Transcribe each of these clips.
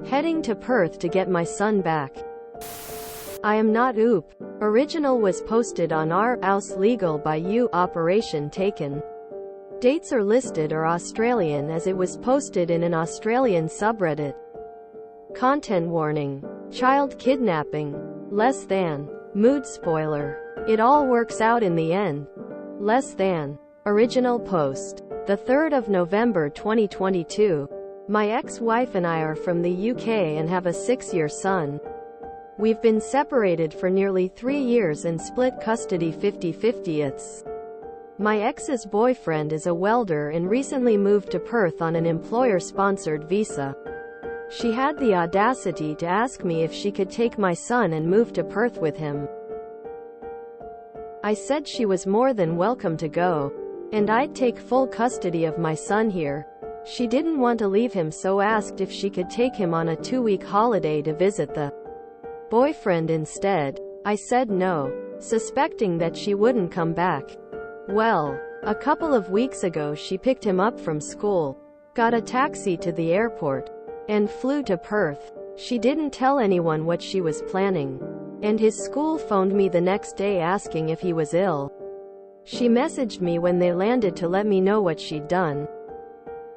Heading to Perth to get my son back. I am not oop. Original was posted on our House Legal by You operation taken. Dates are listed are Australian as it was posted in an Australian subreddit. Content warning. Child kidnapping. Less than. Mood spoiler. It all works out in the end. Less than. Original post. The 3rd of November 2022. My ex-wife and I are from the UK and have a 6-year son. We've been separated for nearly 3 years and split custody 50-50ths. My ex's boyfriend is a welder and recently moved to Perth on an employer-sponsored visa. She had the audacity to ask me if she could take my son and move to Perth with him. I said she was more than welcome to go, and I'd take full custody of my son here. She didn't want to leave him, so asked if she could take him on a 2-week holiday to visit the boyfriend instead. I said no, suspecting that she wouldn't come back. Well, a couple of weeks ago she picked him up from school, got a taxi to the airport, and flew to Perth. She didn't tell anyone what she was planning, and his school phoned me the next day asking if he was ill. She messaged me when they landed to let me know what she'd done.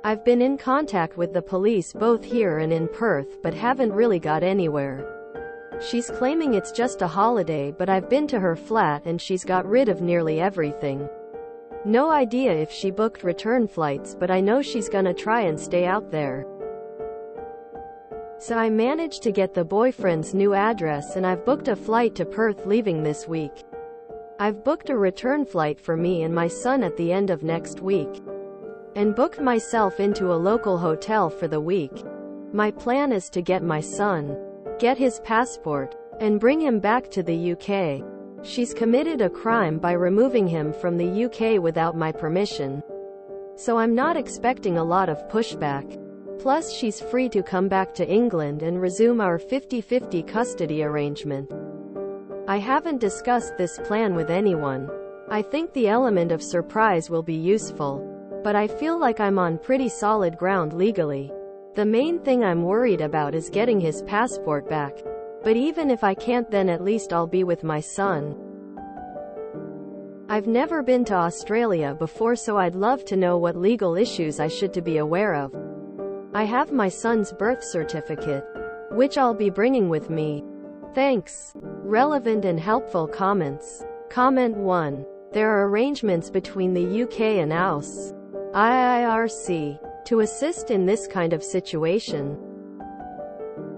I've been in contact with the police both here and in Perth but haven't really got anywhere. She's claiming it's just a holiday, but I've been to her flat and she's got rid of nearly everything. No idea if she booked return flights, but I know she's gonna try and stay out there. So I managed to get the boyfriend's new address and I've booked a flight to Perth leaving this week. I've booked a return flight for me and my son at the end of next week, and booked myself into a local hotel for the week. My plan is to get my son, get his passport, and bring him back to the UK. She's committed a crime by removing him from the UK without my permission, so I'm not expecting a lot of pushback. Plus she's free to come back to England and resume our 50-50 custody arrangement. I haven't discussed this plan with anyone. I think the element of surprise will be useful, but I feel like I'm on pretty solid ground legally. The main thing I'm worried about is getting his passport back. But even if I can't, then at least I'll be with my son. I've never been to Australia before, so I'd love to know what legal issues I should to be aware of. I have my son's birth certificate, which I'll be bringing with me. Thanks. Relevant and helpful comments. Comment 1. There are arrangements between the UK and AUS IIRC to assist in this kind of situation.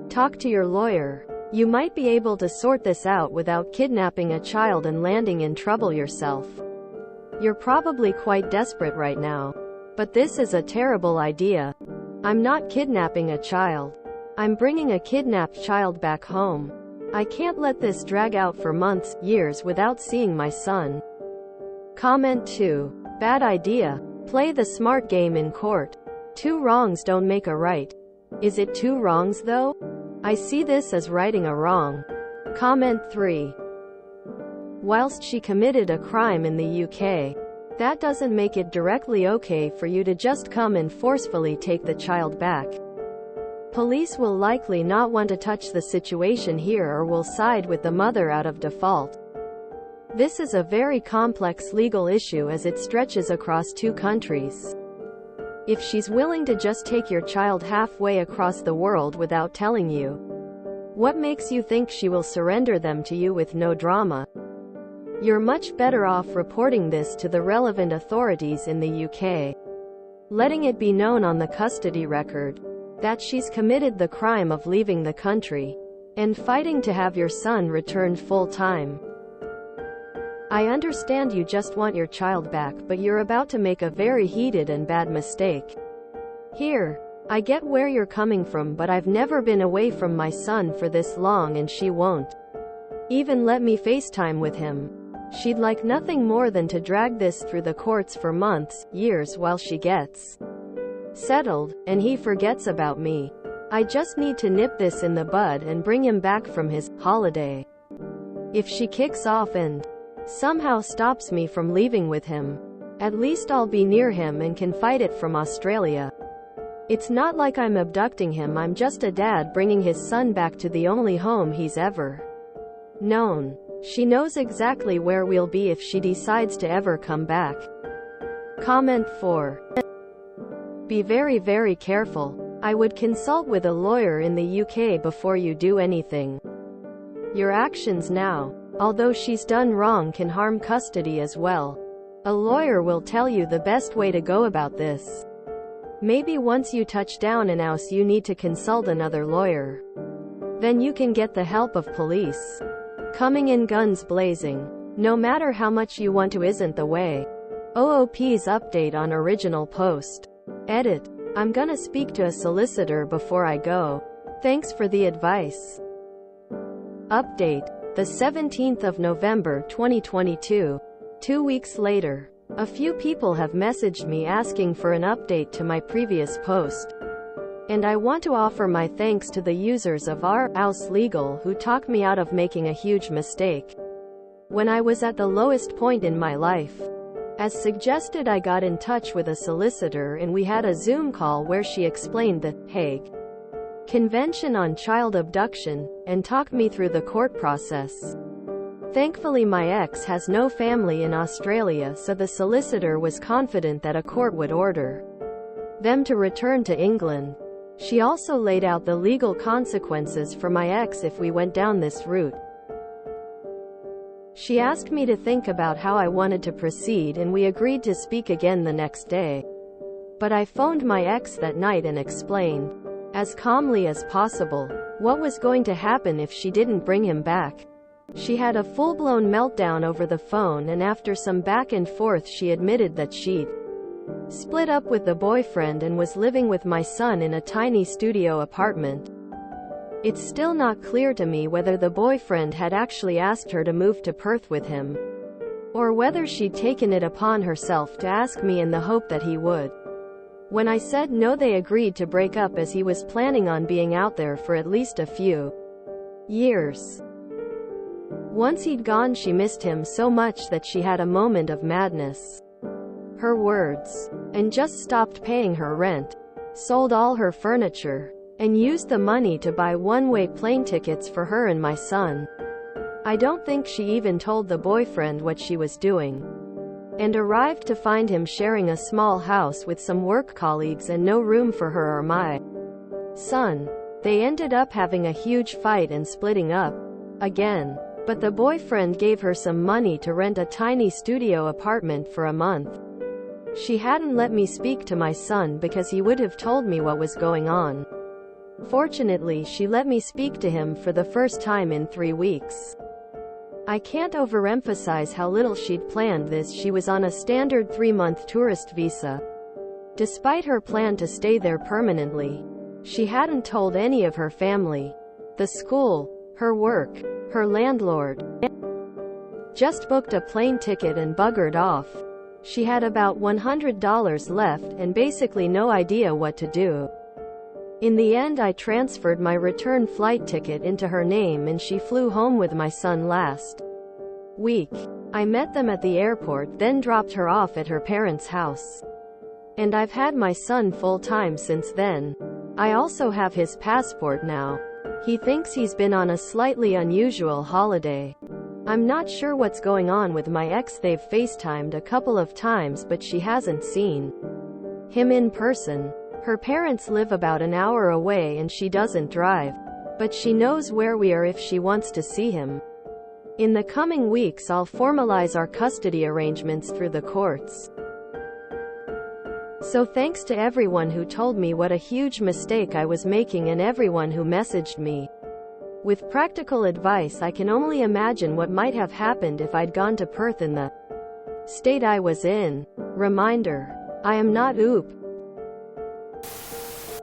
Talk to your lawyer. You might be able to sort this out without kidnapping a child and landing in trouble yourself. You're probably quite desperate right now, but this is a terrible idea. I'm not kidnapping a child. I'm bringing a kidnapped child back home. I can't let this drag out for months, years without seeing my son. Comment 2. Bad idea. Play the smart game in court. 2 wrongs don't make a right. Is it 2 wrongs though? I see this as righting a wrong. Comment 3. Whilst she committed a crime in the UK, that doesn't make it directly okay for you to just come and forcefully take the child back. Police will likely not want to touch the situation here or will side with the mother out of default. This is a very complex legal issue as it stretches across 2 countries. If she's willing to just take your child halfway across the world without telling you, what makes you think she will surrender them to you with no drama? You're much better off reporting this to the relevant authorities in the UK, letting it be known on the custody record that she's committed the crime of leaving the country, and fighting to have your son returned full-time. I understand you just want your child back, but you're about to make a very heated and bad mistake. Here, I get where you're coming from, but I've never been away from my son for this long, and she won't even let me FaceTime with him. She'd like nothing more than to drag this through the courts for months, years while she gets settled, and he forgets about me. I just need to nip this in the bud and bring him back from his holiday. If she kicks off and somehow stops me from leaving with him, at least I'll be near him and can fight it from Australia. It's not like I'm abducting him, I'm just a dad bringing his son back to the only home he's ever known. She knows exactly where we'll be if she decides to ever come back. Comment 4. Be very, very careful. I would consult with a lawyer in the UK before you do anything. Your actions now, although she's done wrong, can harm custody as well. A lawyer will tell you the best way to go about this. Maybe once you touch down in house you need to consult another lawyer. Then you can get the help of police. Coming in guns blazing. No matter how much you want to isn't the way. OOP's update on original post. Edit. I'm gonna speak to a solicitor before I go. Thanks for the advice. Update. The 17th of November 2022. 2 weeks later. A few people have messaged me asking for an update to my previous post. And I want to offer my thanks to the users of our House Legal who talked me out of making a huge mistake. When I was at the lowest point in my life, as suggested, I got in touch with a solicitor and we had a Zoom call where she explained the Hague Convention on Child Abduction and talked me through the court process. Thankfully my ex has no family in Australia, so the solicitor was confident that a court would order them to return to England. She also laid out the legal consequences for my ex if we went down this route. She asked me to think about how I wanted to proceed and we agreed to speak again the next day. But I phoned my ex that night and explained, as calmly as possible, what was going to happen if she didn't bring him back. She had a full-blown meltdown over the phone, and after some back and forth she admitted that she'd split up with the boyfriend and was living with my son in a tiny studio apartment. It's still not clear to me whether the boyfriend had actually asked her to move to Perth with him, or whether she'd taken it upon herself to ask me in the hope that he would. When I said no, they agreed to break up as he was planning on being out there for at least a few years. Once he'd gone, she missed him so much that she had a moment of madness. Her words. And just stopped paying her rent, sold all her furniture, and used the money to buy one-way plane tickets for her and my son. I don't think she even told the boyfriend what she was doing. And arrived to find him sharing a small house with some work colleagues and no room for her or my son. They ended up having a huge fight and splitting up again. But the boyfriend gave her some money to rent a tiny studio apartment for a month. She hadn't let me speak to my son because he would have told me what was going on. Fortunately, she let me speak to him for the first time in 3 weeks. I can't overemphasize how little she'd planned this. She was on a standard 3-month tourist visa. Despite her plan to stay there permanently, she hadn't told any of her family, the school, her work, her landlord. Just booked a plane ticket and buggered off. She had about $100 left and basically no idea what to do. In the end, I transferred my return flight ticket into her name and she flew home with my son last week. I met them at the airport, then dropped her off at her parents' house. And I've had my son full-time since then. I also have his passport now. He thinks he's been on a slightly unusual holiday. I'm not sure what's going on with my ex. They've FaceTimed a couple of times but she hasn't seen him in person. Her parents live about an hour away and she doesn't drive, but she knows where we are if she wants to see him. In the coming weeks I'll formalize our custody arrangements through the courts. So thanks to everyone who told me what a huge mistake I was making and everyone who messaged me with practical advice. I can only imagine what might have happened if I'd gone to Perth in the state I was in. Reminder: I am not OOP.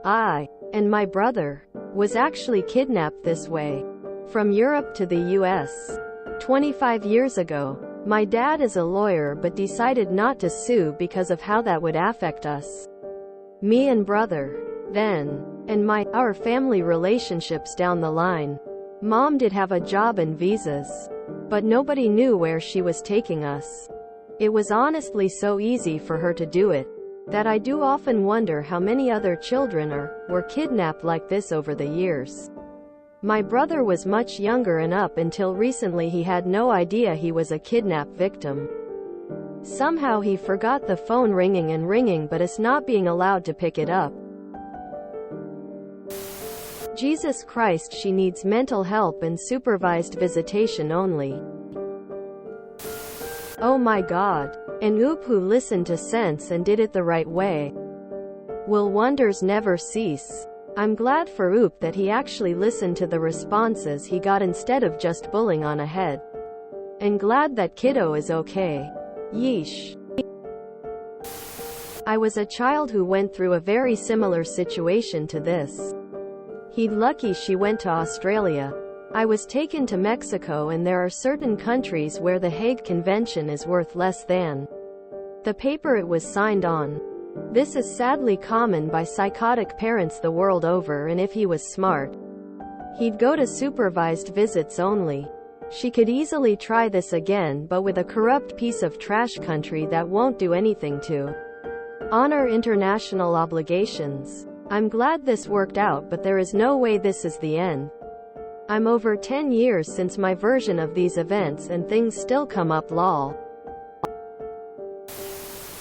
I, and my brother, was actually kidnapped this way, from Europe to the US. 25 years ago. My dad is a lawyer but decided not to sue because of how that would affect us. Me and brother. Then. And our family relationships down the line. Mom did have a job and visas. But nobody knew where she was taking us. It was honestly so easy for her to do it. that I do often wonder how many other children were kidnapped like this over the years. My brother was much younger, and up until recently he had no idea he was a kidnap victim. Somehow he forgot the phone ringing and ringing but us not being allowed to pick it up. Jesus Christ, she needs mental help and supervised visitation only. Oh my God. And Oop, who listened to sense and did it the right way. Will wonders never cease? I'm glad for Oop that he actually listened to the responses he got instead of just bullying on ahead. And glad that kiddo is okay. Yeesh. I was a child who went through a very similar situation to this. He'd lucky she went to Australia. I was taken to Mexico, and there are certain countries where the Hague Convention is worth less than the paper it was signed on. This is sadly common by psychotic parents the world over, and if he was smart, he'd go to supervised visits only. She could easily try this again, but with a corrupt piece of trash country that won't do anything to honor international obligations. I'm glad this worked out, but there is no way this is the end. I'm over 10 years since my version of these events and things still come up, lol.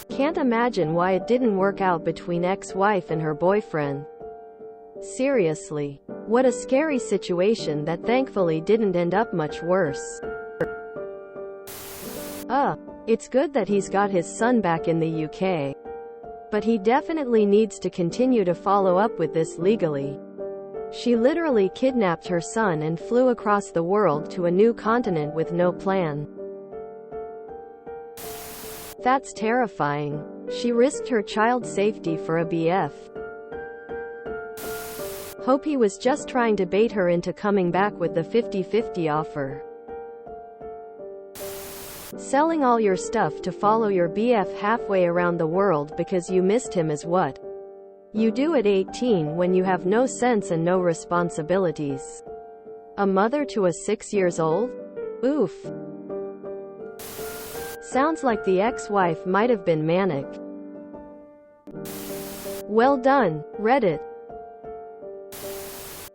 Can't imagine why it didn't work out between ex-wife and her boyfriend. Seriously. What a scary situation that thankfully didn't end up much worse. It's good that he's got his son back in the UK. But he definitely needs to continue to follow up with this legally. She literally kidnapped her son and flew across the world to a new continent with no plan. That's terrifying. She risked her child's safety for a BF. Hope he was just trying to bait her into coming back with the 50-50 offer. Selling all your stuff to follow your BF halfway around the world because you missed him is what you do at 18 when you have no sense and no responsibilities. A mother to a 6-year-old? Oof. Sounds like the ex-wife might have been manic. Well done, Reddit.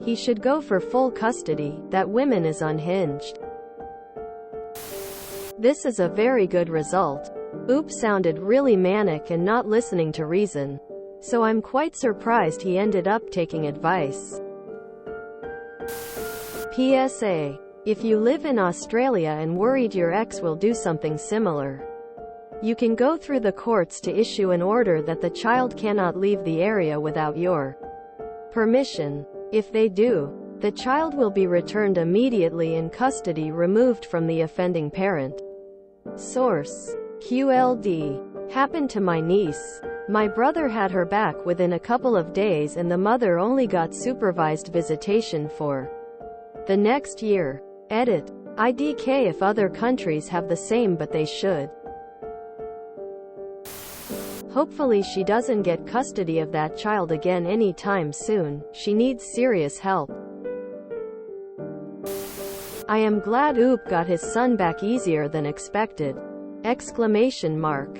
He should go for full custody. That woman is unhinged. This is a very good result. Oop sounded really manic and not listening to reason. So I'm quite surprised he ended up taking advice. PSA. If you live in Australia and worried your ex will do something similar, you can go through the courts to issue an order that the child cannot leave the area without your permission. If they do, the child will be returned immediately and custody removed from the offending parent. Source: QLD. Happened to my niece. My brother had her back within a couple of days, and the mother only got supervised visitation for the next year. Edit. IDK if other countries have the same, but they should. Hopefully she doesn't get custody of that child again anytime soon. She needs serious help. I am glad Oop got his son back easier than expected! Exclamation mark.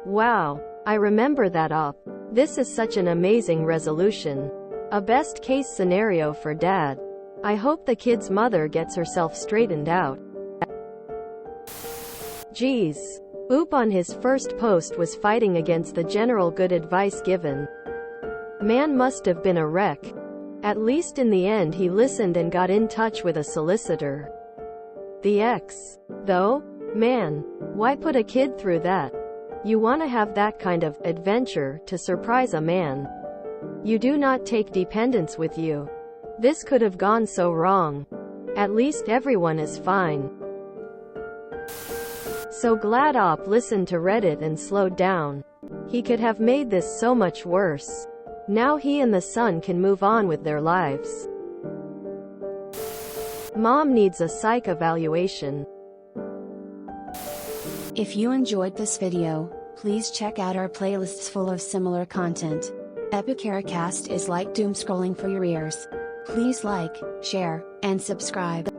Wow. I remember that op. This is such an amazing resolution. A best case scenario for dad. I hope the kid's mother gets herself straightened out. Geez. Oop on his first post was fighting against the general good advice given. Man must have been a wreck. At least in the end he listened and got in touch with a solicitor. The ex, though? Man. Why put a kid through that? You want to have that kind of adventure to surprise a man. You do not take dependents with you. This could have gone so wrong. At least everyone is fine. So glad Op listened to Reddit and slowed down. He could have made this so much worse. Now he and the son can move on with their lives. Mom needs a psych evaluation. If you enjoyed this video, please check out our playlists full of similar content. EliraeTheBow is like doom scrolling for your ears. Please like, share, and subscribe.